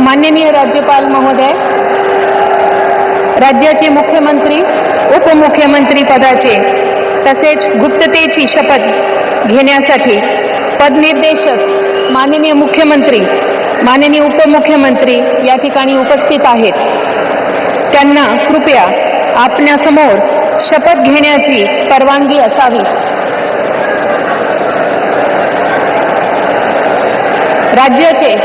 माननीय राज्यपाल महोदय, राज्याचे मुख्यमंत्री उपमुख्यमंत्री पदाचे तसेच गुप्ततेची शपथ घेण्यासाठी पदनिर्देशक माननीय मुख्यमंत्री, माननीय उपमुख्यमंत्री या ठिकाणी उपस्थित आहेत. त्यांना कृपया आपल्यासमोर शपथ घेण्याची परवानगी असावी. राज्याचे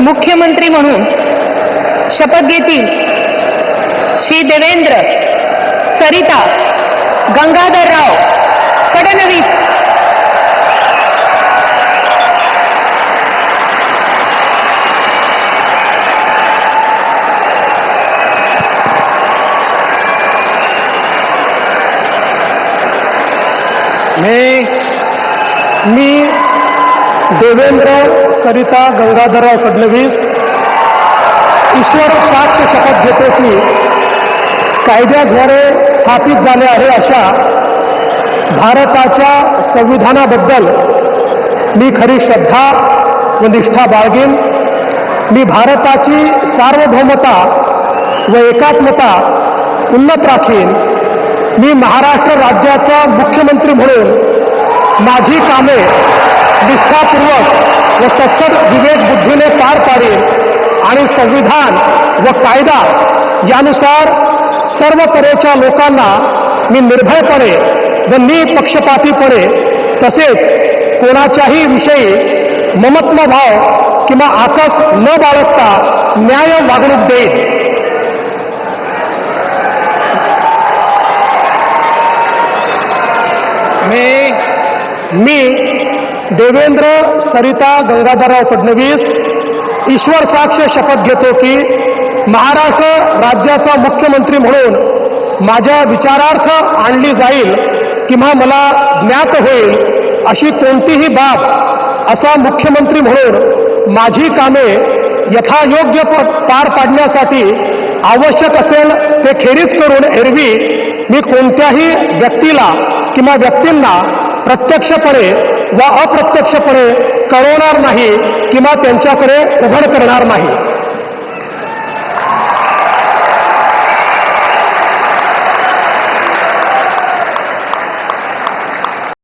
मुख्यमंत्री म्हणून शपथ घेतील श्री देवेंद्र सरिता गंगाधरराव फडणवीस. मी देवेंद्र सरिता गंगाधरराव फडणवीस ईश्वर साक्ष शपथ घेतो की कायद्याद्वारे स्थापित झाले आहे अशा भारताच्या संविधानाबद्दल मी खरी श्रद्धा व निष्ठा बाळगेन. मी भारताची सार्वभौमता व एकात्मता उन्नत राखीन. मी महाराष्ट्र राज्याचा मुख्यमंत्री म्हणून माझी कामे निष्ठापूर्वक व सत्सद विवेक बुद्धीने पार पाडेन आणि संविधान व कायदा यानुसार सर्व तऱ्हेच्या लोकांना मी निर्भयपणे व निपक्षपातीपणे तसेच कोणाच्याही विषयी ममत्वभाव किंवा आकस न बाळगता न्याय वागणूक देईन. मी देवेंद्र सरिता गंगाधरराव फडणवीस ईश्वर साक्ष शपथ घेतो की महाराष्ट्र राज्याचा मुख्यमंत्री म्हणून माझ्या विचारार्थ आणली जाईल किंवा मला ज्ञात होईल अशी कोणतीही बाब असा मुख्यमंत्री म्हणून माझी कामे यथायोग्य पार पाडण्यासाठी आवश्यक असेल ते खेरीज करून एरवी मी कोणत्याही व्यक्तीला किंवा व्यक्तींना प्रत्यक्षपणे व अप्रत्यक्षपणे कळवणार नाही किंवा त्यांच्याकडे उघड करणार नाही.